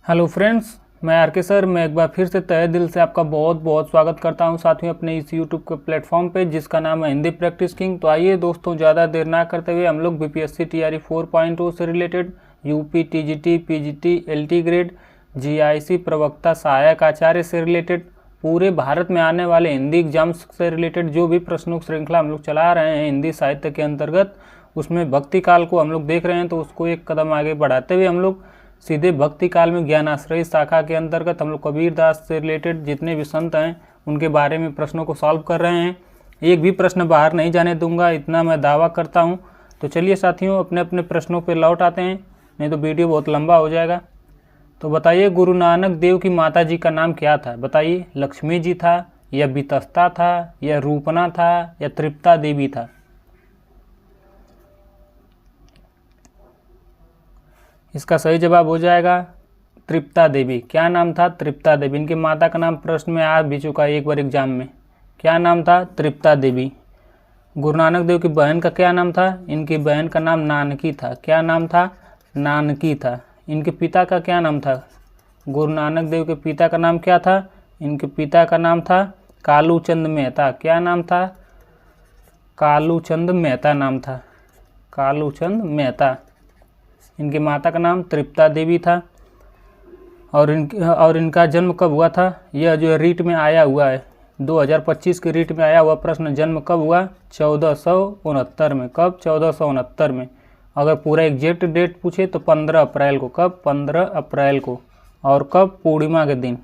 Hello friends, मैं are के sir. मैं एक बार फिर से तहे दिल से आपका बहुत बहुत स्वागत करता हूं साथियों अपने इस यूट्यूब के प्लेटफॉर्म पे जिसका नाम है हिंदी प्रैक्टिस किंग। तो आइए दोस्तों, ज़्यादा देर ना करते हुए हम लोग बीपीएससी टीआरई 4.0 से related UP TGT PGT LT grade GIC प्रवक्ता सहायक आचार्य से रिलेटेड पूरे भारत में आने वाले हिंदी एग्जाम्स से रिलेटेड जो भी प्रश्नों की श्रृंखला हम लोग चला रहे हैं हिंदी साहित्य के अंतर्गत, उसमें भक्ति काल को हम लोग देख रहे हैं। तो उसको एक कदम आगे बढ़ाते हुए हम लोग सीधे भक्ति काल में ज्ञानाश्रय शाखा के अंतर्गत हम लोग कबीरदास से रिलेटेड जितने भी संत हैं उनके बारे में प्रश्नों को सॉल्व कर रहे हैं। एक भी प्रश्न बाहर नहीं जाने दूंगा, इतना मैं दावा करता हूं। तो चलिए साथियों, अपने अपने प्रश्नों पर लौट आते हैं, नहीं तो वीडियो बहुत लंबा हो जाएगा। तो बताइए, गुरु नानक देव की माता जी का नाम क्या था? बताइए, लक्ष्मी जी था या बितस्ता था या रूपना था या तृप्ता देवी था? इसका सही जवाब हो जाएगा तृप्ता देवी। क्या नाम था? तृप्ता देवी। इनकी माता का नाम प्रश्न में आ भी चुका है एक बार एग्जाम में। क्या नाम था? तृप्ता देवी। गुरु नानक देव की बहन का क्या नाम था? इनकी बहन का नाम नानकी था। क्या नाम था? नानकी था। इनके पिता का क्या नाम था? गुरु नानक देव के पिता का नाम क्या था? इनके पिता का नाम था कालूचंद मेहता। क्या नाम था? कालूचंद मेहता नाम था। कालूचंद मेहता। इनकी माता का नाम तृप्ता देवी था। और इनका जन्म कब हुआ था? यह जो रीट में आया हुआ है 2025 के रीट में आया हुआ प्रश्न, जन्म कब हुआ? 1469 में। कब? 1469 में। अगर पूरा एग्जैक्ट डेट पूछे तो 15 अप्रैल को। कब? 15 अप्रैल को। और कब? पूर्णिमा के दिन।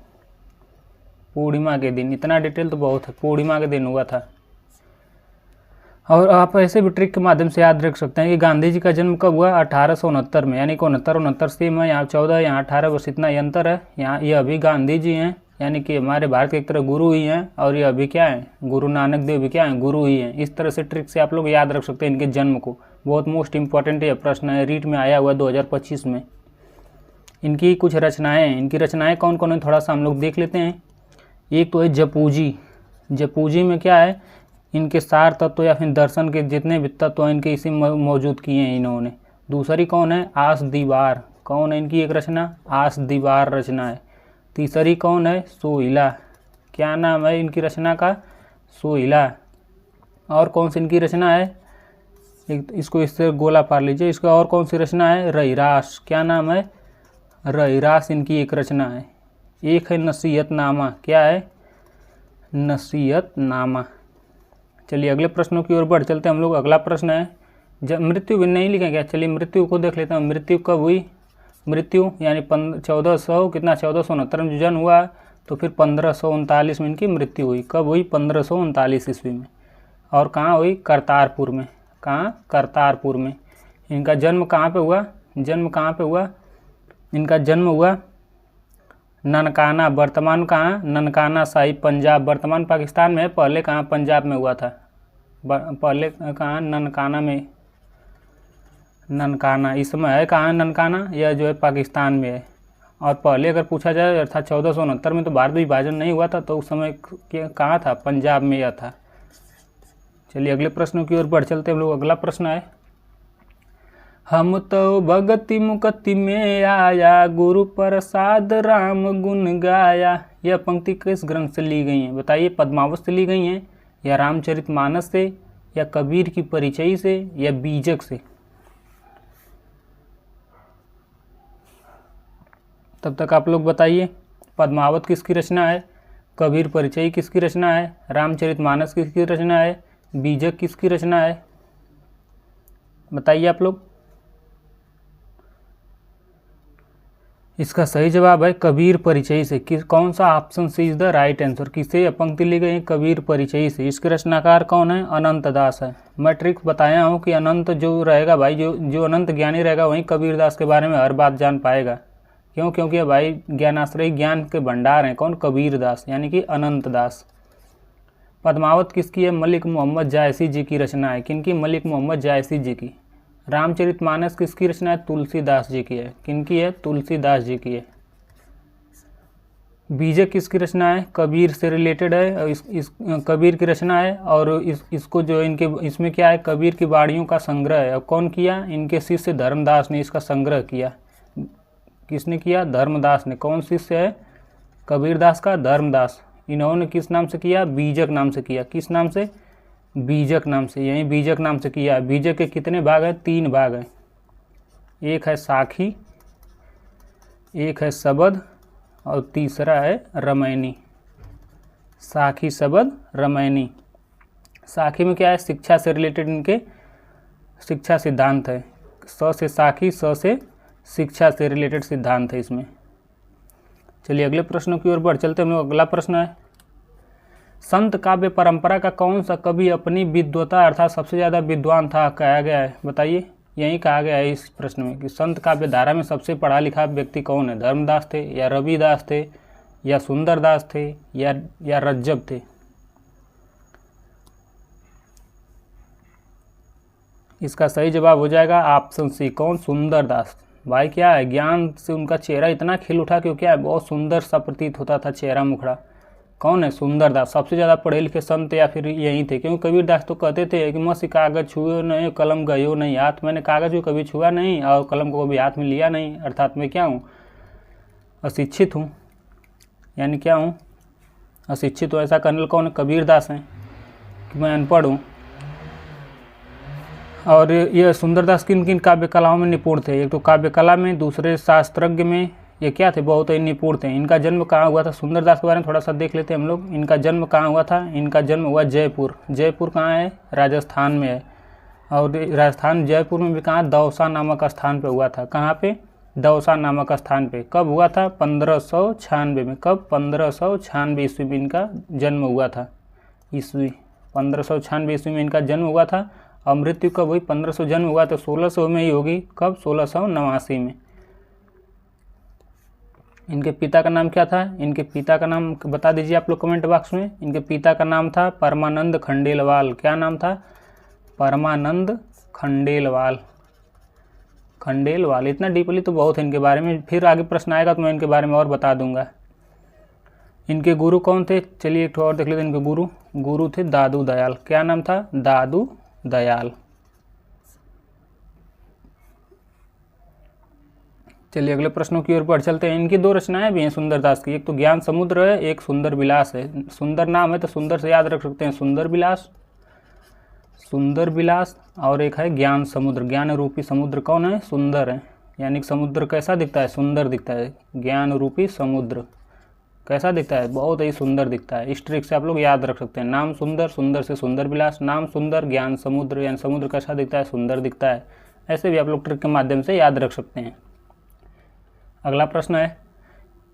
पूर्णिमा के दिन। इतना डिटेल तो बहुत है। पूर्णिमा के दिन हुआ था। और आप ऐसे भी ट्रिक के माध्यम से याद रख सकते हैं कि गांधी जी का जन्म कब हुआ? 1869 में। यानी कि 69 सेम है, यहाँ 14 यहाँ 18, बस इतना ही अंतर है। यहाँ ये अभी गांधी जी हैं, यानी कि हमारे भारत के एक तरह गुरु ही हैं, और ये अभी क्या है? गुरु नानक देव भी क्या हैं? गुरु ही हैं। इस तरह से ट्रिक से आप लोग याद रख सकते हैं इनके जन्म को। बहुत मोस्ट इंपॉर्टेंट ये प्रश्न है, रीट में आया हुआ 2025 में। इनकी कुछ रचनाएँ हैं। इनकी रचनाएँ कौन कौन है थोड़ा सा हम लोग देख लेते हैं। एक तो है जपूजी। जपूजी में क्या है? इनके सार तत्व या फिर दर्शन के जितने भी तत्व हैं इनके इसी मौजूद किए हैं इन्होंने। दूसरी कौन है? आस दीवार। कौन है इनकी एक रचना? आस दीवार रचना है। तीसरी कौन है? सोहिला। क्या नाम है इनकी रचना का? सोहिला। और कौन सी इनकी रचना है? इसको इससे गोला पार लीजिए। इसका और कौन सी रचना है? रहीरास। क्या नाम है? रहीरास इनकी एक रचना है। एक है नसीहतनामा। क्या है? नसीहतनामा। चलिए अगले प्रश्नों की ओर बढ़ चलते हैं हम लोग। अगला प्रश्न है, जब मृत्यु भी नहीं लिखें क्या? चलिए मृत्यु को देख लेते हैं। मृत्यु कब हुई? मृत्यु यानी 1469 में जो जन्म हुआ, तो फिर 1539 में इनकी मृत्यु हुई। कब हुई? 1539 ईस्वी में। और कहाँ हुई? करतारपुर में। कहाँ? करतारपुर में। इनका जन्म कहाँ पे हुआ? जन्म कहाँ पे हुआ? इनका जन्म हुआ ननकाना। वर्तमान कहाँ? ननकाना साहिब, पंजाब। वर्तमान पाकिस्तान में है, पहले कहाँ? पंजाब में हुआ था। पहले कहाँ? ननकाना में। ननकाना इस समय है कहाँ? ननकाना यह जो है पाकिस्तान में है। और पहले अगर पूछा जाए अर्थात 1469 में तो भारत विभाजन नहीं हुआ था, तो उस समय कहाँ था? पंजाब में यह था। चलिए अगले प्रश्नों की ओर बढ़ चलते हम लोग। अगला प्रश्न है, हम तो भगति मुक्ति में आया, गुरु प्रसाद राम गुण गाया। यह पंक्ति किस ग्रंथ से ली गई है? बताइए, पद्मावत से ली गई हैं या रामचरितमानस से या कबीर की परिचयी से या बीजक से? तब तक आप लोग बताइए, पद्मावत किसकी रचना है? कबीर परिचयी किसकी रचना है? रामचरितमानस किसकी रचना है? बीजक किसकी रचना है? बताइए आप लोग। इसका सही जवाब है कबीर परिचयी से। कौन सा option C is the right answer? किसे पंक्ति ली गई है? कबीर परिचयी से। इसके रचनाकार कौन है? अनंत दास है। मैं ट्रिक बताया हूँ कि अनंत जो रहेगा भाई, जो अनंत ज्ञानी रहेगा वही कबीरदास के बारे में हर बात जान पाएगा। क्यों? क्योंकि भाई ज्ञानाश्रय ज्ञान के भंडार हैं। कौन? कबीरदास, यानी कि अनंत दास। पद्मावत किसकी है? मलिक मोहम्मद जायसी जी की रचना है। किनकी? मलिक मोहम्मद जायसी जी की। रामचरितमानस किसकी रचना है? तुलसीदास जी की है। किनकी है? तुलसीदास जी की है। बीजक किसकी रचना है? कबीर से रिलेटेड है। इस कबीर की रचना है। और इसको जो इनके इसमें क्या है? कबीर की वाणियों का संग्रह है। और कौन किया? इनके शिष्य धर्मदास ने इसका संग्रह किया। किसने किया? धर्मदास ने। कौन शिष्य है कबीरदास का? धर्मदास। इन्होंने किस नाम से किया? बीजक नाम से किया। किस नाम से? बीजक नाम से। यही बीजक नाम से किया। बीजक के कितने भाग हैं? 3 भाग हैं। एक है साखी, एक है शबद और तीसरा है रामायणी। साखी, शबद, रामायणी। साखी में क्या है? शिक्षा से रिलेटेड इनके शिक्षा सिद्धांत है। स से साखी, स से शिक्षा से रिलेटेड सिद्धांत है इसमें। चलिए अगले प्रश्नों की ओर बढ़ चलते हैं। हम लोग अगला प्रश्न है, संत काव्य परंपरा का कौन सा कवि अपनी विद्वता अर्थात सबसे ज़्यादा विद्वान था कहा गया है? बताइए। यही कहा गया है इस प्रश्न में कि संत काव्य धारा में सबसे पढ़ा लिखा व्यक्ति कौन है? धर्मदास थे या रविदास थे या सुंदरदास थे या रज्जब थे? इसका सही जवाब हो जाएगा ऑप्शन सी। कौन? सुंदरदास। भाई क्या है, ज्ञान से उनका चेहरा इतना खिल उठा कि क्या है, बहुत सुंदर सा प्रतीत होता था चेहरा मुखड़ा। कौन है? सुंदरदास। सबसे ज़्यादा पढ़े लिखे संत या फिर यही थे, क्योंकि कबीरदास तो कहते थे कि मसी कागज छुए नहीं, कलम गयो नहीं हाथ। मैंने कागज को कभी छुआ नहीं और कलम को कभी हाथ में लिया नहीं, अर्थात मैं क्या हूँ? अशिक्षित हूँ। यानी क्या हूँ? अशिक्षित हूँ। ऐसा कर्नल कौन है? कबीरदास हैं कि मैं अनपढ़ हूँ। और ये सुंदरदास किन किन काव्य कलाओं में निपुण थे? एक तो काव्य कला में, दूसरे शास्त्रज्ञ में। ये क्या थे? बहुत ही निपुण थे। इनका जन्म कहाँ हुआ था? सुंदरदास के बारे में थोड़ा सा देख लेते हैं हम लोग। इनका जन्म कहाँ हुआ था? इनका जन्म हुआ जयपुर। जयपुर कहाँ है? राजस्थान में है। और राजस्थान जयपुर में भी कहाँ? दौसा नामक स्थान पे हुआ था। कहाँ पे? दौसा नामक स्थान पे। कब हुआ था? 1596 में। कब? 1596 ईस्वी में इनका जन्म हुआ था। ईस्वी 1596 ईस्वी में इनका जन्म हुआ था। और मृत्यु कब हुई? 1500 जन्म हुआ तो 1600 में ही होगी। कब? 1689 में। इनके पिता का नाम क्या था? इनके पिता का नाम बता दीजिए आप लोग कमेंट बॉक्स में। इनके पिता का नाम था परमानंद खंडेलवाल। क्या नाम था? परमानंद खंडेलवाल। खंडेलवाल। इतना डीपली तो बहुत है इनके बारे में, फिर आगे प्रश्न आएगा तो मैं इनके बारे में और बता दूंगा। इनके गुरु कौन थे? चलिए एक और देख लेते हैं। इनके गुरु थे दादू दयाल। क्या नाम था? दादू दयाल। चलिए अगले प्रश्नों की ओर बढ़ चलते हैं। इनकी 2 रचनाएं भी हैं सुंदरदास की। एक तो ज्ञान समुद्र है, एक सुंदर विलास है। सुंदर नाम है तो सुंदर से याद रख सकते हैं, सुंदर विलास। और एक है ज्ञान समुद्र। ज्ञान रूपी समुद्र कौन है? सुंदर है। यानी कि समुद्र कैसा दिखता है? सुंदर दिखता है। ज्ञान रूपी समुद्र कैसा दिखता है? बहुत ही सुंदर दिखता है। इस ट्रिक से आप लोग याद रख सकते हैं। नाम सुंदर, सुंदर से सुंदर विलास, नाम सुंदर, ज्ञान समुद्र। यानी समुद्र कैसा दिखता है? सुंदर दिखता है। ऐसे भी आप लोग ट्रिक के माध्यम से याद रख सकते हैं। अगला प्रश्न है,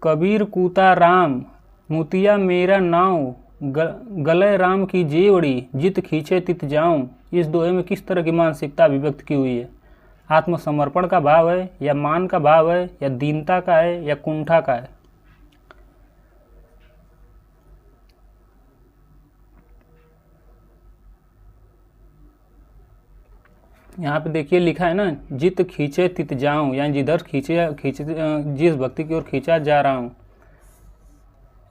कबीर कूता राम मुतिया मेरा नाव, गले राम की जेवड़ी जित खींचे तित जाऊं। इस दोहे में किस तरह की मानसिकता अभिव्यक्त की हुई है? आत्मसमर्पण का भाव है या मान का भाव है या दीनता का है या कुंठा का है? यहाँ पे देखिए लिखा है ना, जित खींचे तित जाऊं, यानी जिधर खींचे जिस भक्ति की ओर खींचा जा रहा हूँ।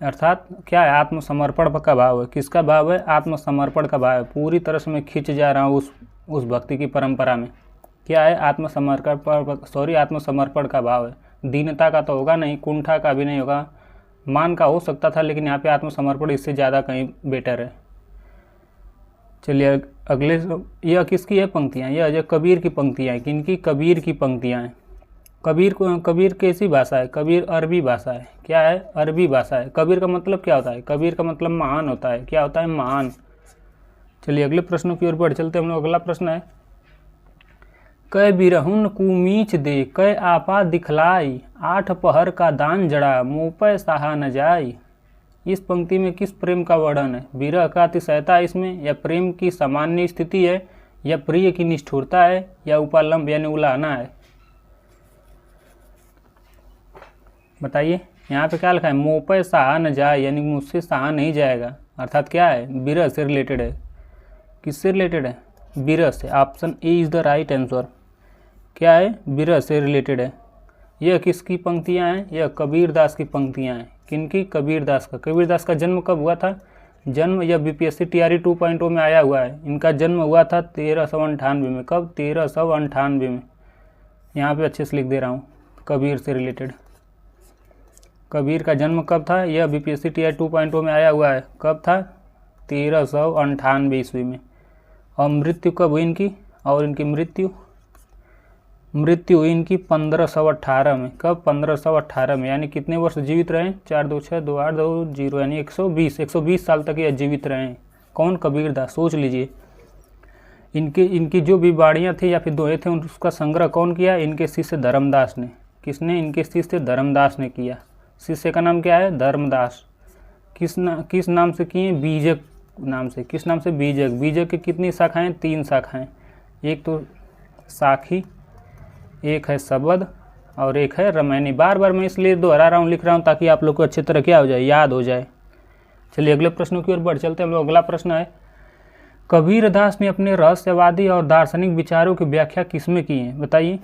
अर्थात क्या है? आत्मसमर्पण का भाव है। किसका भाव है? आत्मसमर्पण का भाव है। पूरी तरह से मैं खींच जा रहा हूँ उस भक्ति की परंपरा में। क्या है? आत्मसमर्पण का भाव है। दीनता का तो होगा नहीं, कुंठा का भी नहीं होगा, मान का हो सकता था, लेकिन यहाँ पे आत्मसमर्पण इससे ज़्यादा कहीं बेटर है। चलिए अगले, यह किसकी है पंक्तियाँ? यह अजय कबीर की पंक्तियाँ हैं। किनकी? कबीर की पंक्तियाँ हैं। कबीर कैसी भाषा है? कबीर अरबी भाषा है। क्या है? अरबी भाषा है। कबीर का मतलब क्या होता है? कबीर का मतलब महान होता है। क्या होता है? महान। चलिए अगले प्रश्नों की ओर बढ़ चलते हैं हम लोग। अगला प्रश्न है, कै बिरहुन कुमीच दे कै आपा दिखलाई, 8 पहर का दान जड़ा मुँह पे सहा न जाई। इस पंक्ति में किस प्रेम का वर्णन है? विरह का अतिशयता इसमें, या प्रेम की सामान्य स्थिति है, या प्रिय की निष्ठुरता है, या उपालंब यानी उलाहना है? बताइए। यहाँ पे क्या लिखा है? मुँह पे सहा न जाए, यानी मुझसे सहा नहीं जाएगा। अर्थात क्या है? विरह से रिलेटेड है। किससे रिलेटेड है? विरह से। Option A is the right answer. क्या है? विरह से रिलेटेड है। यह किसकी पंक्तियाँ हैं? यह कबीरदास की पंक्तियाँ हैं। किनकी? कबीरदास का। कबीरदास का जन्म कब हुआ था? जन्म यह बीपीएससी टीआरई 2.0 में आया हुआ है। इनका जन्म हुआ था 1398 में। कब? 1398 में। यहाँ पे अच्छे से लिख दे रहा हूँ। कबीर से रिलेटेड। कबीर का जन्म कब था? यह बीपीएससी टीआई 2.0 में आया हुआ है। कब था? 1398 ईस्वी में। और मृत्यु कब हुई इनकी? और इनकी मृत्यु हुई इनकी 1518 में। कब? 1518 में। यानी कितने वर्ष जीवित रहे? 4 2 6 2 8 2 0 यानी 120 साल तक ये जीवित रहे। कौन? कबीरदास। सोच लीजिए, इनकी जो भी बाड़ियाँ थी या फिर दोहे थे उसका संग्रह कौन किया? इनके शिष्य धर्मदास ने। किसने? इनके शिष्य धर्मदास ने किया। शिष्य का नाम क्या है? धर्मदास। किस नाम से किए? बीजक नाम से। किस नाम से? बीजक। बीजक की कितनी शाखाएं? 3 शाखाएं। एक तो साखी, एक है शबद और एक है रामायणी। बार बार मैं इसलिए दोहरा रहा हूँ, लिख रहा हूँ ताकि आप लोग को अच्छी तरह क्या हो जाए, याद हो जाए। चलिए अगले प्रश्नों की ओर बढ़ चलते हैं हम लोग। अगला प्रश्न है, कबीरदास ने अपने रहस्यवादी और दार्शनिक विचारों की व्याख्या किसमें की है? बताइए।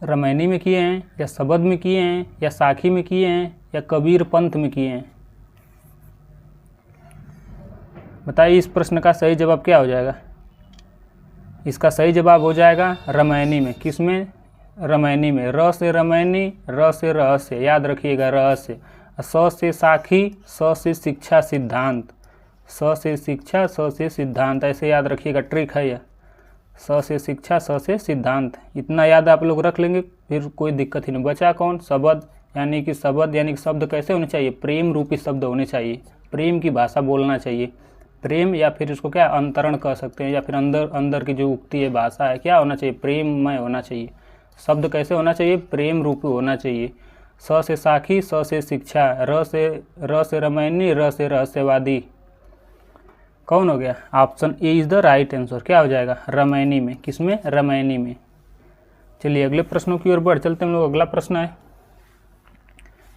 रामायणी में किए हैं, या शबद में किए हैं, या साखी में किए हैं, या कबीर पंथ में किए हैं? बताइए। इस प्रश्न का सही जवाब क्या हो जाएगा? इसका सही जवाब हो जाएगा रामायणी में। किसमें? रामायणी में। र से रामायणी, र से रहस्य, याद रखिएगा रहस्य। स से साखी, स से शिक्षा सिद्धांत, स से शिक्षा, स से सिद्धांत, ऐसे याद रखिएगा। ट्रिक है यह। स से शिक्षा, स से सिद्धांत। इतना याद आप लोग रख लेंगे फिर कोई दिक्कत ही नहीं। बचा कौन? शबद। यानी कि शब्द कैसे होने चाहिए? प्रेम रूपी शब्द होने चाहिए। प्रेम की भाषा बोलना चाहिए। प्रेम, या फिर इसको क्या अंतरण कह सकते हैं, या फिर अंदर की जो उक्ति है, भाषा है, क्या होना चाहिए? प्रेममय होना चाहिए। शब्द कैसे होना चाहिए? प्रेम रूपी होना चाहिए। स से साखी, स से शिक्षा, र से रामायणी, र से रहस्यवादी। कौन हो गया? Option A is the right answer. क्या हो जाएगा? रामायणी में। किसमें? रामायणी में। चलिए अगले प्रश्नों की ओर बढ़ चलते हैं हम लोग। अगला प्रश्न है,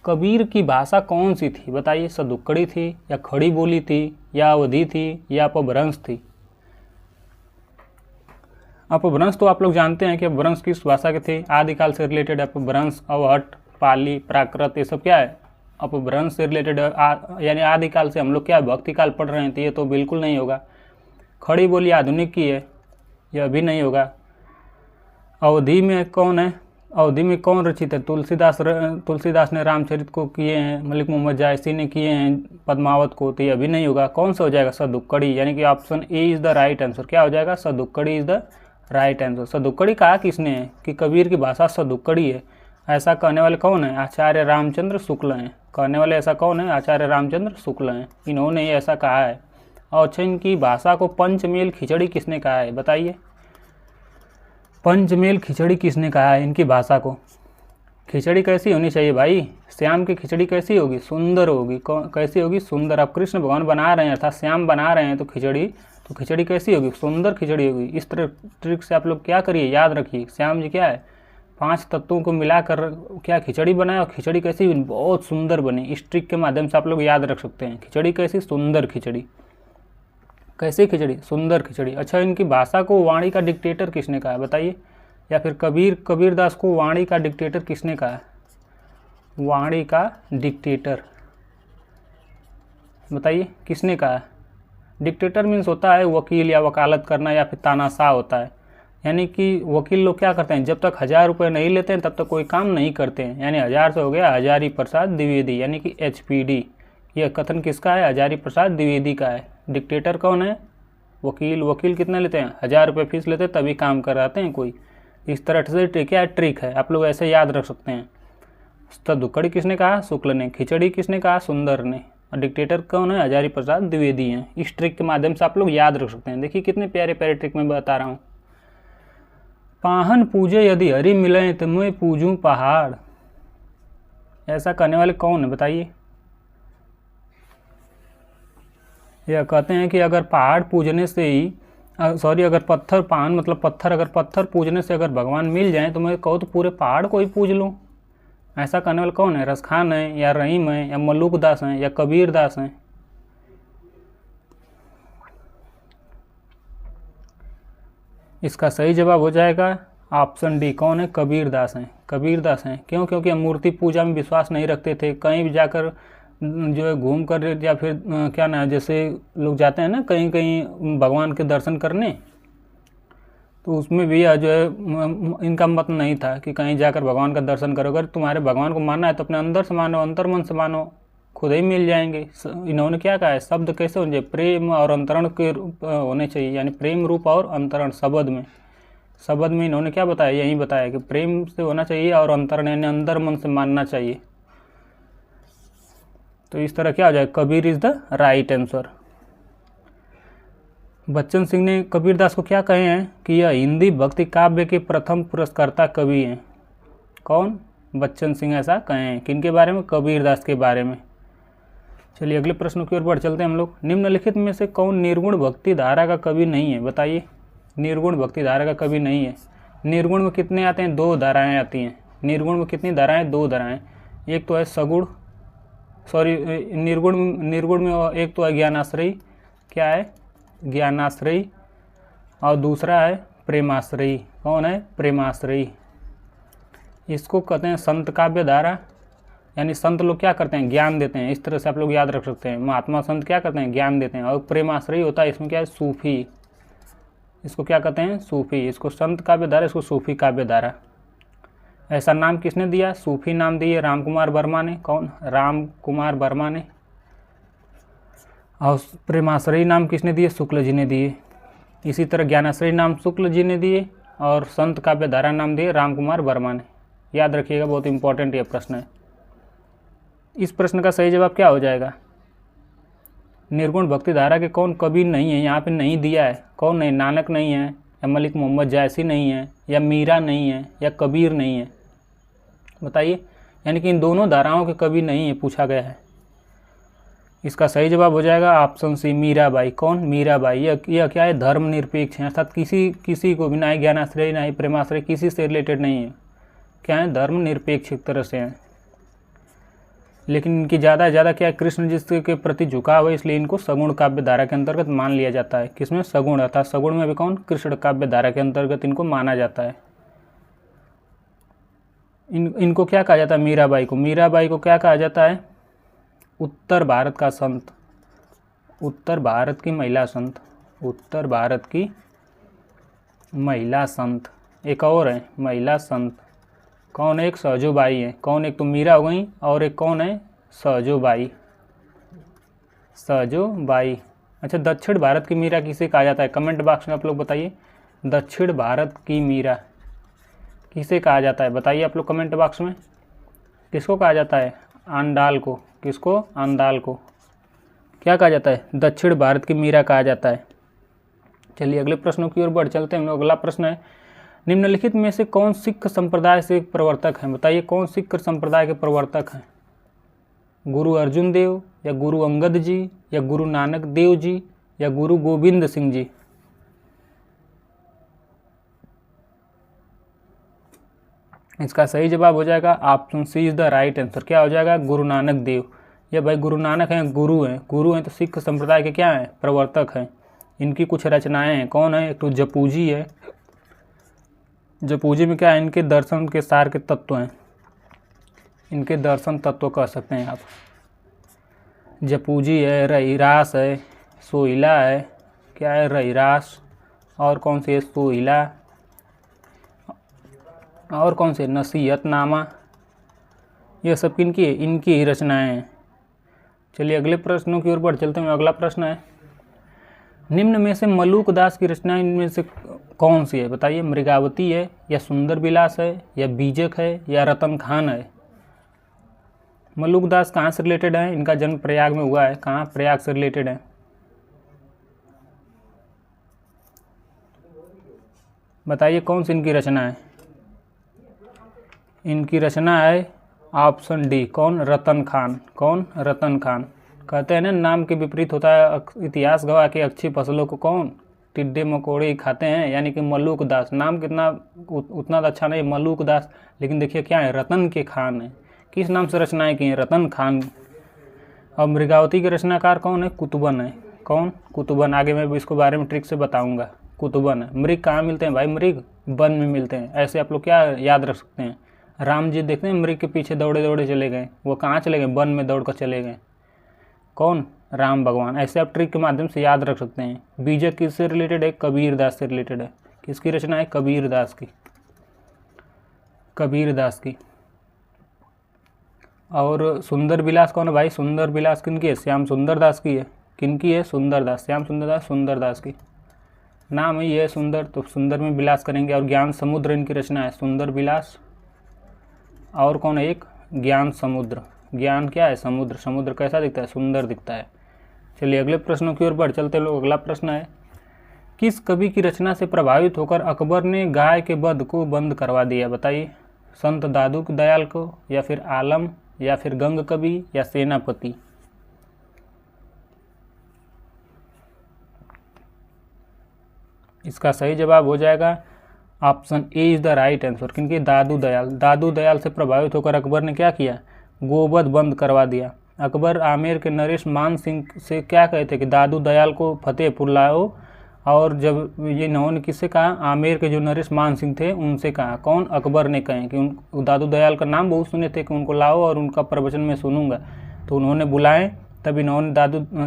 कबीर की भाषा कौन सी थी? बताइए। सदुक्कड़ी थी, या खड़ी बोली थी, या अवधी थी, या अपभ्रंश थी? अपभ्रंश तो आप लोग जानते हैं कि अपभ्रंश किस भाषा के थे? आदिकाल से रिलेटेड अपभ्रंश, अवहट, पाली, प्राकृत, ये सब क्या है? अपभ्रंश से रिलेटेड। यानी आदिकाल से हम लोग क्या भक्ति काल पढ़ रहे हैं, तो ये तो बिल्कुल नहीं होगा। खड़ी बोली आधुनिक की है, यह भी नहीं होगा। अवधि में कौन है? अवधि में कौन रचित है? तुलसीदास ने रामचरित को किए हैं, मलिक मोहम्मद जायसी ने किए हैं पद्मावत को, तो यह भी नहीं होगा। कौन सा हो जाएगा? सदुक्कड़ी। यानी कि option A is the right answer. क्या हो जाएगा? Sadhukkadi is the right answer. Sadhukkadi कहा किसने है कि कबीर की भाषा सदुक्कड़ी है? ऐसा कहने वाले कौन है? आचार्य रामचंद्र शुक्ल हैं। कहने वाले ऐसा कौन है? आचार्य रामचंद्र शुक्ल हैं। इन्होंने ही ऐसा कहा है। और अच्छा, इनकी भाषा को पंचमेल खिचड़ी किसने कहा है? बताइए। पंचमेल खिचड़ी किसने कहा है इनकी भाषा को? खिचड़ी कैसी होनी चाहिए भाई? श्याम की खिचड़ी कैसी होगी? सुंदर होगी। कैसी होगी? सुंदर। अब कृष्ण भगवान बना रहे हैं, अर्थात श्याम बना रहे हैं, तो खिचड़ी कैसी होगी? सुंदर खिचड़ी होगी। इस तरह ट्रिक से आप लोग क्या करिए, याद रखिए। श्याम जी क्या है? 5 तत्वों को मिलाकर क्या खिचड़ी बनाए, और खिचड़ी कैसी बनी? बहुत सुंदर बनी। इस ट्रिक के माध्यम से आप लोग याद रख सकते हैं। खिचड़ी कैसी? सुंदर खिचड़ी। कैसी खिचड़ी? सुंदर खिचड़ी। अच्छा, इनकी भाषा को वाणी का डिक्टेटर किसने कहा है? बताइए। या फिर कबीरदास को वाणी का डिक्टेटर किसने कहा है? वाणी का डिक्टेटर बताइए किसने कहा है? डिक्टेटर मीन्स होता है वकील या वकालत करना, या फिर तानाशाह होता है। यानी कि वकील लोग क्या करते हैं, जब तक 1000 रुपये नहीं लेते हैं तब तक कोई काम नहीं करते हैं। यानी 1000 से हो गया हजारी प्रसाद द्विवेदी, यानी कि HPD। यह कथन किसका है? हजारी प्रसाद द्विवेदी का है। डिक्टेटर कौन है? वकील। वकील कितना लेते हैं? 1000 रुपये फीस लेते हैं, तभी काम कराते हैं कोई। इस तरह से क्या ट्रिक है, आप लोग ऐसे याद रख सकते हैं। सदुक्कड़ी किसने कहा? शुक्ल ने। खिचड़ी किसने कहा? सुंदर ने। और डिक्टेटर कौन है? हजारी प्रसाद द्विवेदी हैं। इस ट्रिक के माध्यम से आप लोग याद रख सकते हैं। देखिए कितने प्यारे प्यारे ट्रिक मैं बता रहा हूँ। पाहन पूजे यदि हरि मिले तो मैं पूजूं पहाड़। ऐसा करने वाले कौन है? बताइए। यह कहते हैं कि अगर पहाड़ पूजने से ही अगर पत्थर, पान मतलब पत्थर, अगर पत्थर पूजने से अगर भगवान मिल जाए तो मैं कहूँ तो पूरे पहाड़ को ही पूज लूँ। ऐसा करने वाले कौन है? रसखान है, या रहीम है, या मलूक दास हैं, या कबीर दास हैं? इसका सही जवाब हो जाएगा ऑप्शन डी। कौन है? कबीर दास हैं। कबीर दास हैं। क्यों? क्योंकि हम मूर्ति पूजा में विश्वास नहीं रखते थे। कहीं भी जाकर जो है घूम कर, या फिर क्या ना, जैसे लोग जाते हैं ना कहीं कहीं भगवान के दर्शन करने, तो उसमें भी यह जो है इनका मत नहीं था कि कहीं जाकर भगवान का दर्शन करो। अगर तुम्हारे भगवान को मानना है तो अपने अंदर से मानो, अंतर मन से मानो, खुद ही मिल जाएंगे। इन्होंने क्या कहा है, शब्द कैसे होने चाहिए, प्रेम और अंतरण के होने चाहिए, यानी प्रेम रूप और अंतरण शब्द में इन्होंने क्या बताया, यही बताया कि प्रेम से होना चाहिए और अंतरण यानी अंदर मन से मानना चाहिए। तो इस तरह क्या हो जाए, Kabir is the right answer. Bachchan Singh ने कबीरदास को क्या कहे हैं कि यह हिंदी भक्ति काव्य के प्रथम पुरस्कर्ता कवि हैं। कौन, बच्चन सिंह ऐसा कहे हैं, किनके बारे में, कबीरदास के बारे में। चलिए अगले प्रश्न की ओर बढ़ चलते हैं हम लोग। निम्नलिखित में से कौन निर्गुण भक्ति धारा का कवि नहीं है, बताइए। निर्गुण भक्ति धारा का कवि नहीं है। निर्गुण में कितने आते हैं, 2 धाराएं आती हैं। निर्गुण में कितनी धाराएं, 2 धाराएं। एक तो है सगुण, निर्गुण में एक तो है ज्ञानाश्रयी, क्या है, ज्ञानाश्रयी, और दूसरा है प्रेमाश्रयी। कौन है, प्रेमाश्रयी। इसको कहते हैं संत काव्य धारा, यानी संत लोग क्या करते हैं, ज्ञान देते हैं। इस तरह से आप लोग याद रख सकते हैं, महात्मा संत क्या करते हैं, ज्ञान देते हैं। और प्रेमाश्रयी होता है, इसमें क्या है, सूफी। इसको क्या कहते हैं, सूफी। इसको संत काव्य धारा, इसको सूफी काव्य धारा। ऐसा नाम किसने दिया, सूफी नाम दिए राम कुमार वर्मा ने। कौन, राम कुमार वर्मा ने। और प्रेमाश्रयी नाम किसने दिए, शुक्ल जी ने दिए। इसी तरह ज्ञानाश्रयी नाम शुक्ल जी ने दिए और संत काव्य धारा नाम दिए राम कुमार वर्मा ने। याद रखिएगा, बहुत इंपॉर्टेंट ये प्रश्न है। इस प्रश्न का सही जवाब क्या हो जाएगा, निर्गुण भक्ति धारा के कौन कवि नहीं है, यहाँ पे नहीं दिया है। कौन नहीं, नानक नहीं है, या मलिक मोहम्मद जायसी नहीं है, या मीरा नहीं है, या कबीर नहीं है, बताइए। यानी कि इन दोनों धाराओं के कवि नहीं है, पूछा गया है। इसका सही जवाब हो जाएगा ऑप्शन सी, मीराबाई। कौन, मीराबाई। यह क्या है, धर्मनिरपेक्ष है, अर्थात किसी को भी, ना ही ज्ञानाश्रय ना ही प्रेमाश्रय, किसी से रिलेटेड नहीं है। क्या है, धर्मनिरपेक्ष एक तरह से हैं। लेकिन इनकी ज़्यादा क्या है, कृष्ण जी के प्रति झुकाव है, इसलिए इनको सगुण काव्य धारा के अंतर्गत मान लिया जाता है। किसमें, सगुण, अर्थात सगुण में भी कौन, कृष्ण काव्य धारा के अंतर्गत इनको माना जाता है। इनको क्या कहा जाता है, मीराबाई को क्या कहा जाता है, उत्तर भारत का संत, उत्तर भारत की महिला संत, उत्तर भारत की महिला संत। एक और है महिला संत, कौन है, एक सहजोबाई है। कौन, एक तो मीरा हो गई और एक कौन है, सहजोबाई। अच्छा, दक्षिण भारत की मीरा किसे कहा जाता है, कमेंट बॉक्स में आप लोग बताइए। दक्षिण भारत की मीरा किसे कहा जाता है, बताइए आप लोग कमेंट बॉक्स में। किसको कहा जाता है, आंडाल को। किसको, आंडाल को क्या कहा जाता है, दक्षिण भारत की मीरा कहा जाता है। चलिए अगले प्रश्नों की ओर बढ़ चलते हैं। अगला प्रश्न है, निम्नलिखित में से कौन सिख संप्रदाय से प्रवर्तक हैं, बताइए। कौन सिख संप्रदाय के प्रवर्तक हैं, गुरु अर्जुन देव, या गुरु अंगद जी, या गुरु नानक देव जी, या गुरु गोविंद सिंह जी। इसका सही जवाब हो जाएगा option C is the right answer. क्या हो जाएगा, गुरु नानक देव। ये भाई गुरु नानक हैं, गुरु हैं तो सिख संप्रदाय के क्या हैं, प्रवर्तक हैं। इनकी कुछ रचनाएं हैं। कौन है, एक तो जपूजी है। जपूजी में क्या है, इनके दर्शन के सार के तत्व हैं, इनके दर्शन तत्व कह सकते हैं आप। जपूजी है, रहीरास है, सोहिला है, क्या है, रहीरास, और कौन सी है, सोहिला, और कौन से, नसीहतनामा। यह सब किनकी है, इनकी ही रचनाएं हैं। चलिए अगले प्रश्नों की ओर बढ़ चलते हैं। अगला प्रश्न है, निम्न में से मलूक दास की रचना इनमें से कौन सी है, बताइए। मृगावती है, या सुंदर विलास है, या बीजक है, या रतन खान है। मलूक दास कहाँ से रिलेटेड है, इनका जन्म प्रयाग में हुआ है। कहाँ, प्रयाग से रिलेटेड है। बताइए कौन सी इनकी रचना है। इनकी रचना है ऑप्शन डी, कौन, रतन खान। कौन, रतन खान। कहते हैं ना, नाम के विपरीत होता है इतिहास गवाह के अच्छी फसलों को कौन, टिड्डे मकोड़े ही खाते हैं। यानी कि मलूक दास, नाम कितना उतना अच्छा नहीं, मलूक दास, लेकिन देखिए क्या है, रतन के खान है। किस नाम से रचनाएं की हैं, रतन खान। और मृगावती के रचनाकार कौन है, कुतुबन है। कौन, कुतुबन। आगे मैं इसको बारे में ट्रिक से बताऊंगा। कुतुबन है। मृग कहाँ मिलते हैं भाई, मृग वन में मिलते हैं। ऐसे आप लोग क्या याद रख सकते हैं, राम जी देखते हैं मृग के पीछे दौड़े दौड़े चले गए, वो कहाँ चले गए, वन में दौड़ कर चले गए। कौन, राम भगवान। ऐसे आप ट्रिक के माध्यम से याद रख सकते हैं। बीजक किससे रिलेटेड है, कबीर दास से रिलेटेड है। किसकी रचना है? कबीरदास की, कबीरदास की। और सुंदर विलास कौन है भाई? सुंदर विलास किनकी है? श्याम सुंदर दास की है। किनकी है? सुंदरदास, श्याम सुंदर दास, सुंदरदास की। नाम ही है सुंदर, तो सुंदर में विलास करेंगे। और ज्ञान समुद्र इनकी रचना है, सुंदर विलास। और कौन है? एक ज्ञान समुद्र। ज्ञान क्या है? समुद्र। समुद्र कैसा दिखता है? सुंदर दिखता है। चलिए अगले प्रश्नों की ओर बढ़ चलते लोग। अगला प्रश्न है, किस कवि की रचना से प्रभावित होकर अकबर ने गाय के वध को बंद करवा दिया? बताइए। संत दादू दयाल को, या फिर आलम, या फिर गंग कवि, या सेनापति? इसका सही जवाब हो जाएगा option A is the right answer. किनकी? दादू दयाल। दादू दयाल से प्रभावित होकर अकबर ने क्या किया? गोवध बंद करवा दिया। अकबर आमेर के नरेश मान सिंह से क्या कहते कि दादू दयाल को फतेहपुर लाओ, और जब ये इन्होंने किससे कहा? आमेर के जो नरेश मान सिंह थे उनसे कहा। कौन? अकबर ने कहे कि उन दादू दयाल का नाम बहुत सुने थे कि उनको लाओ और उनका प्रवचन मैं सुनूंगा। तो उन्होंने बुलाएं, तब इन्होंने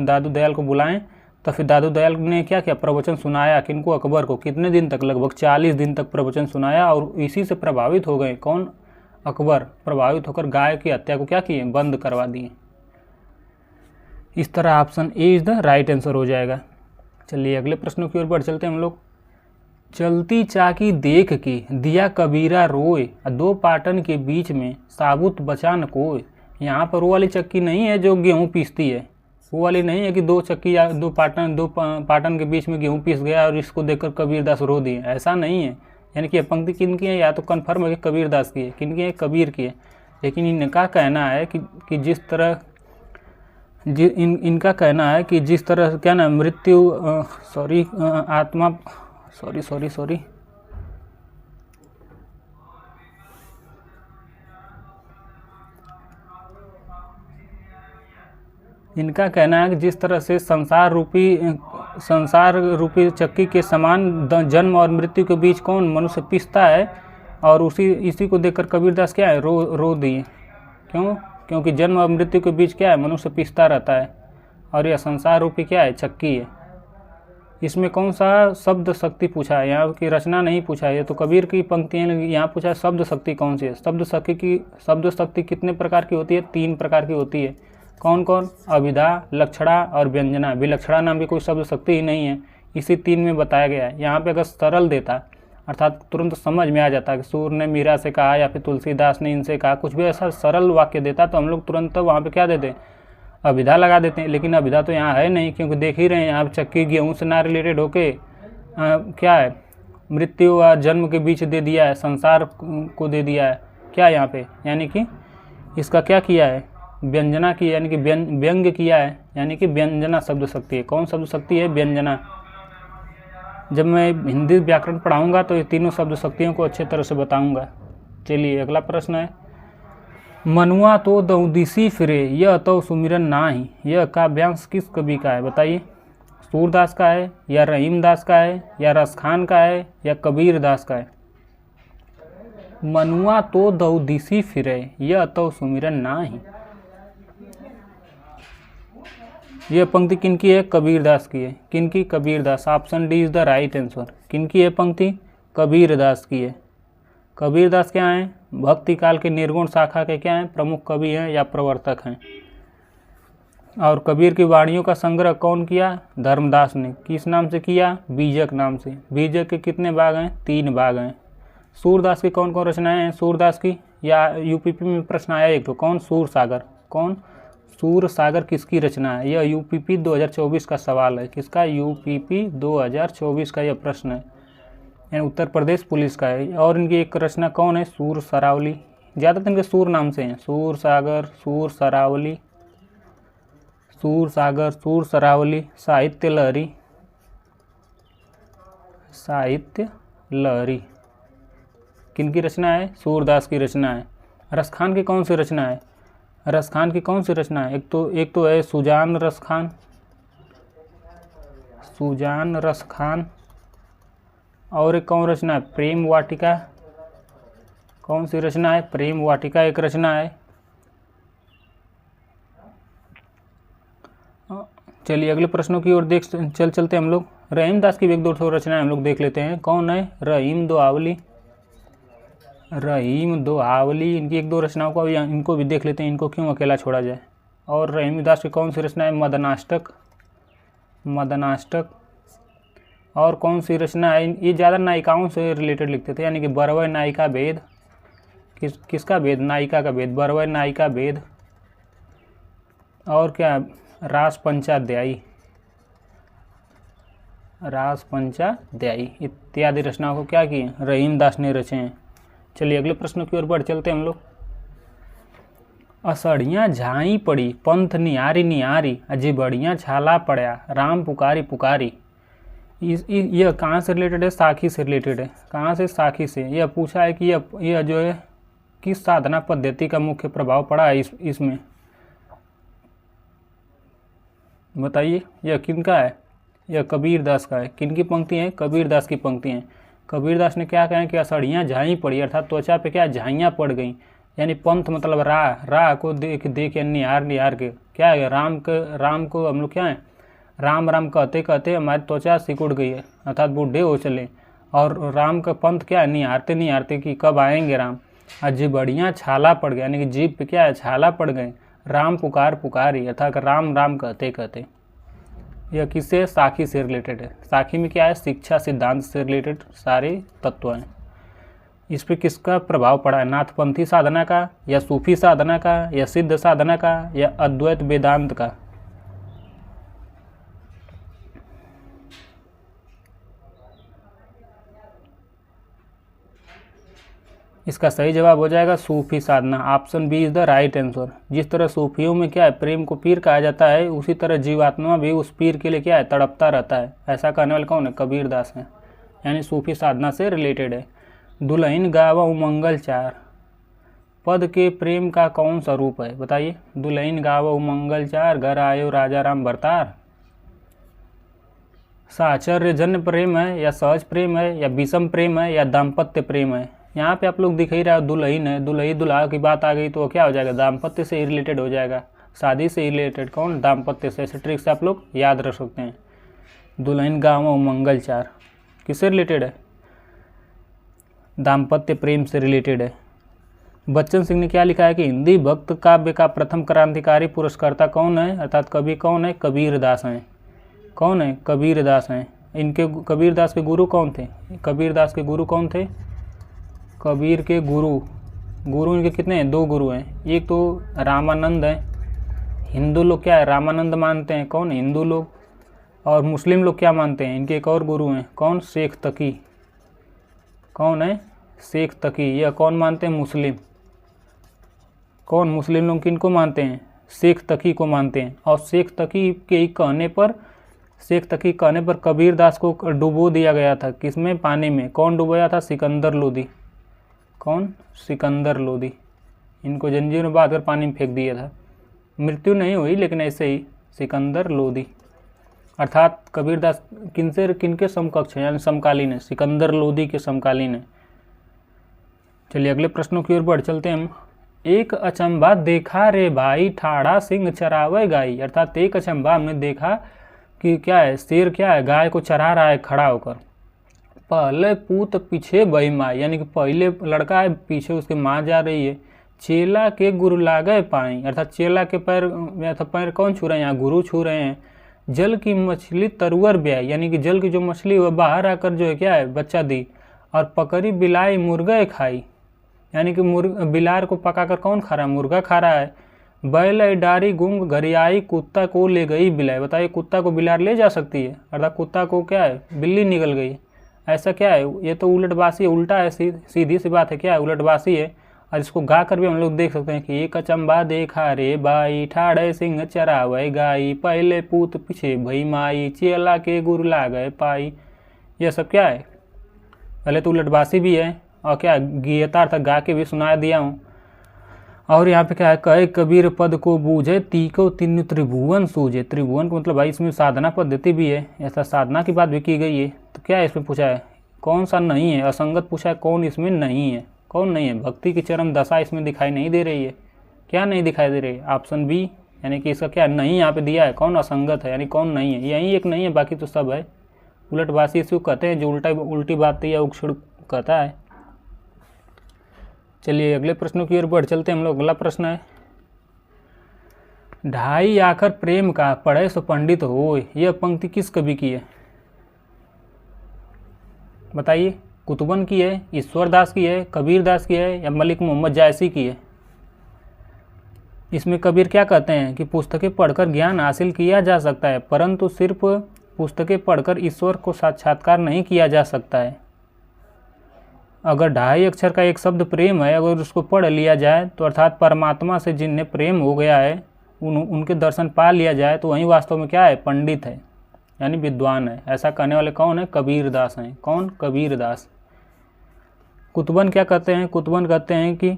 दादू दयाल को बुलाएं, तो फिर दादू दयाल ने क्या किया? प्रवचन सुनाया। किनको? अकबर को। कितने दिन तक? लगभग 40 दिन तक प्रवचन सुनाया। और इसी से प्रभावित हो गए। कौन? अकबर। प्रभावित होकर गाय की हत्या को क्या किए? बंद करवा दिए। इस तरह option A is the right answer हो जाएगा। चलिए अगले प्रश्नों की ओर बढ़ चलते हैं हम लोग। चलती चाकी देख के दिया कबीरा रोए, दो पाटन के बीच में साबुत बचा न कोय। यहाँ पर वो वाली चक्की नहीं है जो गेहूँ पीसती है, वो वाली नहीं है कि दो चक्की या दो पाटन के बीच में गेहूँ पीस गया और इसको देखकर कबीरदास रो दिए। ऐसा नहीं है। यानी कि ये पंक्ति किनकी है? या तो कन्फर्म है कि कबीरदास की है। किनकी है? कबीर की है। लेकिन इनका कहना है कि जिस तरह इनका कहना है कि जिस तरह क्या ना मृत्यु आत्मा सॉरी इनका कहना है कि जिस तरह से संसार रूपी चक्की के समान जन्म और मृत्यु के बीच कौन? मनुष्य पिसता है, और इसी को देखकर कबीरदास क्या है? रो दिए। क्यों? क्योंकि जन्म और मृत्यु के बीच क्या है? मनुष्य पिसता रहता है, और यह संसार रूपी क्या है? चक्की है। इसमें कौन सा शब्द शक्ति पूछा है? यहाँ की रचना नहीं पूछा है, ये तो कबीर की पंक्तियाँ। यहाँ पूछा है शब्द शक्ति कौन सी है? शब्द शक्ति कितने प्रकार की होती है? 3 प्रकार की होती है। कौन कौन? अभिधा, लक्षणा और व्यंजना। विलक्षणा नाम भी कोई शब्द शक्ति ही नहीं है, इसी 3 में बताया गया है। यहाँ पे अगर सरल देता, अर्थात तुरंत समझ में आ जाता कि सूर ने मीरा से कहा या फिर तुलसीदास ने इनसे कहा, कुछ भी ऐसा सरल वाक्य देता तो हम लोग तुरंत वहाँ पे क्या देते हैं? अभिधा लगा देते हैं। लेकिन अभिधा तो यहाँ है नहीं, क्योंकि देख ही रहे हैं यहाँ चक्की गेहूँ से ना रिलेटेड होके क्या है? मृत्यु और जन्म के बीच दे दिया है, संसार को दे दिया है क्या यहाँ पे? यानी कि इसका क्या किया है? व्यंजना की, यानी कि व्यंग्य किया है, यानी कि व्यंजना शब्द शक्ति है। कौन शब्द शक्ति है? व्यंजना। जब मैं हिंदी व्याकरण पढ़ाऊंगा तो ये तीनों शब्द शक्तियों को अच्छे तरह से बताऊंगा। चलिए अगला प्रश्न है, मनुआ तो दौदिसी फिरे यह तो सुमिरन नाही। यह काव्यांश किस कवि का है? बताइए। सूरदास का है, या रहीमदास का है, या रसखान का है, या कबीरदास का है? मनुआ तो दौदिसी फिरे यह तो सुमिरन नाही, यह पंक्ति किनकी है? कबीरदास की है। किनकी? Kabirdas. Option D is the right answer. किनकी है पंक्ति? कबीरदास की है। कबीरदास क्या हैं? भक्ति काल के निर्गुण शाखा के क्या हैं? प्रमुख कवि हैं या प्रवर्तक हैं। और कबीर की वाणियों का संग्रह कौन किया? धर्मदास ने। किस नाम से किया? बीजक नाम से। बीजक के कितने भाग हैं? 3 भाग हैं। सूरदास की कौन कौन रचनाएं हैं? सूरदास की, या यूपीपी में प्रश्न आया एक तो, कौन? सूर सागर। कौन? सूर सागर किसकी रचना है? यह यूपीपी 2024 का सवाल है। किसका? यूपीपी 2024 का यह प्रश्न है, यानी उत्तर प्रदेश पुलिस का है। और इनकी एक रचना कौन है? सूर सरावली। ज़्यादातर इनके सूर नाम से हैं। सूर सागर, सूर सरावली, सूर सागर, सूर सरावली। साहित्य लहरी, साहित्य लहरी किनकी रचना है? सूरदास की रचना है। रसखान की कौन सी रचना है? रसखान की कौन सी रचना है? एक तो है सुजान रसखान, सुजान रसखान। और एक कौन रचना है? प्रेम वाटिका। कौन सी रचना है? प्रेम वाटिका एक रचना है। चलिए अगले प्रश्नों की ओर चलते हम लोग। रहीमदास की भी एक दो रचनाएं हम लोग देख लेते हैं। कौन है? रहीम दोआवली। रहीम दोआवली इनकी एक दो रचनाओं को इनको भी देख लेते हैं, इनको क्यों अकेला छोड़ा जाए। और रहीमदास की कौन सी रचना है? मदनाष्टक। मदनाष्टक। और कौन सी रचना है? ये ज़्यादा नायिकाओं से रिलेटेड लिखते थे, यानी कि बरवय नायिका भेद। किसका भेद? नायिका का भेद, बरवय नायिका भेद। और क्या? रास पंचाध्यायी। रास पंचाध्यायी इत्यादि रचनाओं को क्या किए? रहीमदास ने रचे हैं। चलिए अगले प्रश्न की ओर बढ़ चलते हैं हम लोग। असड़ियाँ झाई पड़ी पंथ निहारी निहारी, अजी बढ़िया छाला पड़ा राम पुकारी पुकारी। यह कहाँ से रिलेटेड है? साखी से रिलेटेड है। कहाँ से? साखी से। यह पूछा है कि यह जो है किस साधना पद्धति का मुख्य प्रभाव पड़ा है इसमें, बताइए। यह किनका है? यह कबीरदास का है। किनकी पंक्ति है? कबीरदास की पंक्ति है। कबीरदास ने क्या कहा कि असड़ियाँ झाई पड़ी, अर्थात त्वचा पे क्या झाइयाँ पड़ गई, यानी पंथ मतलब राह को देख देख या निहार के क्या है, राम को हम लोग क्या है, राम राम कहते कहते हमारी त्वचा सिकुड़ गई है, अर्थात बूढ़े हो चले। और राम का पंथ क्या है? निहारते निहारते कि कब आएंगे राम। अजी बढ़िया छाला पड़ गया, यानी कि जीभ पे क्या है? छाला पड़ गए। राम पुकारी, अर्थात राम राम कहते कहते। यह किससे? साखी से रिलेटेड है। साखी में क्या है? शिक्षा सिद्धांत से रिलेटेड सारे तत्व हैं। इस पर किसका प्रभाव पड़ा है? नाथपंथी साधना का, या सूफी साधना का, या सिद्ध साधना का, या अद्वैत वेदांत का? इसका सही जवाब हो जाएगा सूफी साधना। Option B is the right answer. जिस तरह सूफियों में क्या है? प्रेम को पीर कहा जाता है, उसी तरह जीवात्मा भी उस पीर के लिए क्या है? तड़पता रहता है। ऐसा कहने वाले कौन है? कबीरदास है, यानी सूफी साधना से रिलेटेड है। दुल्हन गावो मंगल चार पद के प्रेम का कौन सा रूप है? बताइए। दुल्हन गावो मंगल चार, घर आयो राजा राम भरतार। साहचर्यजन्य प्रेम है, या सहज प्रेम है, या विषम प्रेम है, या दाम्पत्य प्रेम है? यहाँ पे आप लोग दिख ही रहा है दुल्हन है, दुल्ही दुल्हा की बात आ गई तो क्या हो जाएगा? दाम्पत्य से रिलेटेड हो जाएगा, शादी से रिलेटेड। कौन? दाम्पत्य से। ऐसे ट्रिक से आप लोग याद रख सकते हैं। दुल्हन गावो मंगल चार किससे रिलेटेड है? दाम्पत्य प्रेम से रिलेटेड है। बच्चन सिंह ने क्या लिखा है कि हिंदी भक्त काव्य का प्रथम क्रांतिकारी पुरस्कर्ता कौन है, अर्थात कवि कौन है? कबीरदास हैं। कौन है? कबीरदास हैं। इनके कबीरदास के गुरु कौन थे? कबीरदास के गुरु कौन थे? कबीर के गुरु इनके कितने हैं? दो गुरु हैं। एक तो रामानंद है, हिंदू लोग क्या है? रामानंद मानते हैं। कौन? हिंदू लोग। और मुस्लिम लोग क्या मानते हैं? इनके एक और गुरु हैं। कौन? शेख तकी। कौन है? शेख तकी। यह कौन मानते हैं? मुस्लिम। कौन? मुस्लिम लोग किनको मानते हैं? शेख तकी को मानते हैं। और शेख तकी के कहने पर कबीरदास को डुबो दिया गया था। किसमें? पानी में। कौन डुबोया था? सिकंदर लोदी। कौन? सिकंदर लोदी। इनको जंजीर में बांधकर पानी में फेंक दिया था। मृत्यु नहीं हुई, लेकिन ऐसे ही। सिकंदर लोदी अर्थात कबीरदास किनके समकक्ष है, यानी समकालीन है। सिकंदर लोदी के समकालीन है। चलिए अगले प्रश्नों की ओर बढ़ चलते हैं हम। एक अचंबा देखा रे भाई, ठाड़ा सिंह चरावे गाई। अर्थात एक अचंबा हमने देखा कि क्या है? शेर क्या है? गाय को चरा रहा है खड़ा होकर। पहले पूत पीछे बही माँ, यानी कि पहले लड़का है, पीछे उसकी माँ जा रही है। चेला के गुरु लागे पाई, अर्थात चेला के पैर कौन छू रहे हैं? यहाँ गुरु छू रहे हैं। जल की मछली तरुअर ब्याई, यानी कि जल की जो मछली वह बाहर आकर जो है क्या है? बच्चा दी। और पकड़ी बिलाई मुर्गा खाई, यानी कि बिलार को पकाकर कौन खा रहा है? मुर्गा खा रहा है। बैल डारी गुंग घरियाई, कुत्ता को ले गई बिलाई। बताइए, कुत्ता को बिलार ले जा सकती है? अर्थात कुत्ता को क्या है? बिल्ली निकल गई। ऐसा क्या है? ये तो उलटबासी है, उल्टा है, सीधी सी बात है। क्या है? उलटबासी है। और इसको गा कर भी हम लोग देख सकते हैं कि एक अचंबा देखा रे बाई, ठाड़े सिंह चरावे गाई, पहले पूत पीछे भई माई, चेला के गुरु लागे पाई। यह सब क्या है? पहले तो उलटबासी भी है, और क्या गीयता अर्थात गा के भी सुना दिया हूँ। और यहाँ पे क्या है? कहे कबीर पद को बूझे, तीको तीन त्रिभुवन सूझे। त्रिभुवन को मतलब भाई इसमें साधना पद्धति भी है, ऐसा साधना की बात भी की गई है। तो क्या है इसमें पूछा है? कौन सा नहीं है? असंगत पूछा है। कौन इसमें नहीं है? कौन नहीं है? भक्ति की चरम दशा इसमें दिखाई नहीं दे रही है। क्या नहीं दिखाई दे रही है? ऑप्शन बी, यानी कि इसका क्या नहीं यहाँ पे दिया है। कौन असंगत है, यानी कौन नहीं है? यही एक नहीं है, बाकी तो सब है। उलटवासी इसको कहते हैं जो उल्टी बात या उक्षण कहता है। चलिए अगले प्रश्नों की ओर बढ़ चलते हैं हम लोग। अगला प्रश्न है, ढाई आखर प्रेम का पढ़े सो पंडित होय, यह पंक्ति किस कवि की है? बताइए, कुतुबन की है, ईश्वरदास की है, कबीरदास की है या मलिक मोहम्मद जायसी की है? इसमें कबीर क्या कहते हैं कि पुस्तकें पढ़कर ज्ञान हासिल किया जा सकता है, परंतु सिर्फ पुस्तकें पढ़कर ईश्वर को साक्षात्कार नहीं किया जा सकता है। अगर ढाई अक्षर का एक शब्द प्रेम है, अगर उसको पढ़ लिया जाए तो अर्थात परमात्मा से जिन्हें प्रेम हो गया है उनके दर्शन पा लिया जाए तो वही वास्तव में क्या है? पंडित है, यानी विद्वान है। ऐसा कहने वाले कौन है? कबीरदास हैं। कौन? कबीरदास। कुतुबन क्या कहते हैं? कुतुबन कहते हैं कि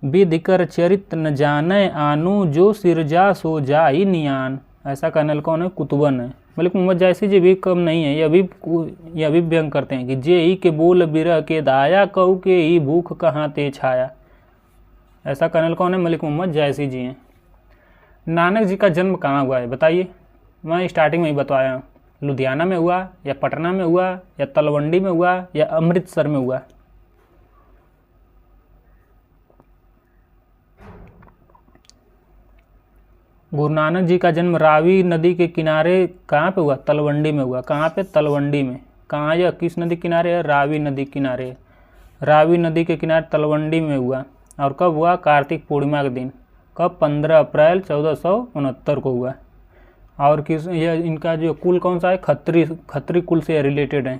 विधि कर चरित न जाने आनु, जो सिरजा सो जाई नियान। ऐसा कहने वाले कौन है? कुतुबन है। मलिक मोहम्मद जायसी जी भी कम नहीं है, यह भी व्यंग करते हैं कि जे ही के बोल बिरह के दाया, कहू के ही भूख कहाँ ते छाया। ऐसा कहने वाले कौन है? मलिक मोहम्मद जायसी जी हैं। नानक जी का जन्म कहाँ हुआ है? बताइए, मैं स्टार्टिंग में ही बताया हूँ। लुधियाना में हुआ या पटना में हुआ या तलवंडी में हुआ या अमृतसर में हुआ? गुरु नानक जी का जन्म रावी नदी के किनारे कहाँ पे हुआ? तलवंडी में हुआ। कहाँ पे? तलवंडी में। कहाँ? यह किस नदी किनारे है? रावी नदी किनारे। रावी नदी के किनारे तलवंडी में हुआ। और कब हुआ? कार्तिक पूर्णिमा के दिन। कब? 15 अप्रैल 1469 को हुआ। और किस, यह इनका जो कुल कौन सा है? खत्री कुल से रिलेटेड है।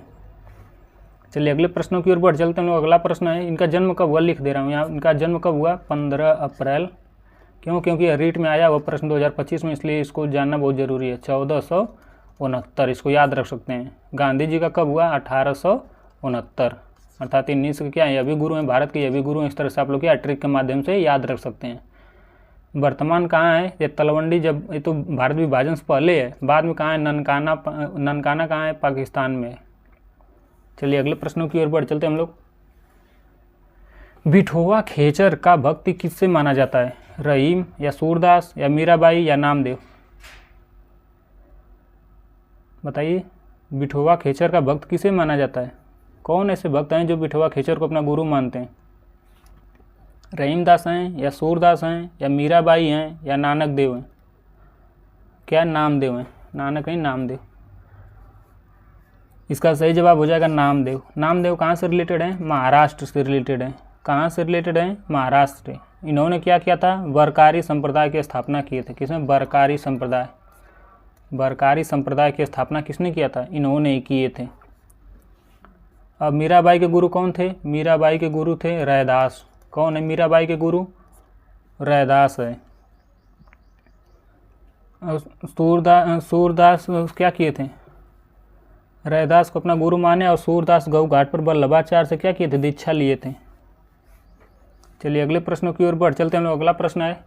चलिए अगले प्रश्नों की ओर बढ़ चलते हैं लोग। अगला प्रश्न है, इनका जन्म कब हुआ? लिख दे रहा हूँ यहाँ। इनका जन्म कब हुआ? 15 अप्रैल। क्यों? क्योंकि रीट में आया हुआ प्रश्न 2025 में, इसलिए इसको जानना बहुत ज़रूरी है। 1469, इसको याद रख सकते हैं। गांधी जी का कब हुआ? 1869। अर्थात 19 के क्या है? ये भी गुरु हैं, भारत के ये भी गुरु हैं। इस तरह से आप लोग क्या ट्रिक के माध्यम से याद रख सकते हैं। वर्तमान कहाँ है? ये तलवंडी, जब ये तो भारत विभाजन से पहले है, बाद में कहाँ है? ननकाना कहाँ है? पाकिस्तान में। चलिए अगले प्रश्नों की ओर बढ़ चलते हैं हम लोग। बिठोवा खेचर का भक्ति किससे माना जाता है? रहीम या सूरदास या मीराबाई या नामदेव? बताइए, बिठोवा खेचर का भक्त किसे माना जाता है? कौन ऐसे भक्त हैं जो बिठोवा खेचर को अपना गुरु मानते हैं? रहीमदास हैं या सूरदास हैं या मीराबाई हैं या नानक देव हैं? क्या? नामदेव हैं। नानक नहीं, नामदेव। इसका सही जवाब हो जाएगा नामदेव। नामदेव कहाँ से रिलेटेड है? महाराष्ट्र से रिलेटेड है। कहाँ से रिलेटेड है? महाराष्ट्र से। इन्होंने क्या किया था? बरकारी संप्रदाय की स्थापना किए थे। किसने? बरकारी संप्रदाय। बरकारी संप्रदाय की स्थापना किसने किया था? इन्होंने ही किए थे। अब मीराबाई के गुरु कौन थे? मीराबाई के गुरु थे रैदास। कौन है मीराबाई के गुरु? रैदास है। सूरदास क्या किए थे? रैदास को अपना गुरु माने और सूरदास गऊ घाट पर वल्लभाचार्य से क्या किए थे? दीक्षा लिए थे। चलिए अगले प्रश्नों की ओर बढ़ चलते हैं हम लोग। अगला प्रश्न है,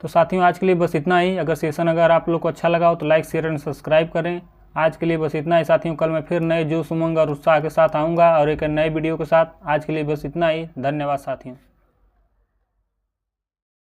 तो साथियों आज के लिए बस इतना ही। अगर सेशन अगर आप लोग को अच्छा लगा हो तो लाइक, शेयर एंड सब्सक्राइब करें। आज के लिए बस इतना ही साथियों। कल मैं फिर नए जोश, उमंग और उत्साह के साथ आऊँगा और एक नए वीडियो के साथ। आज के लिए बस इतना ही। धन्यवाद साथियों।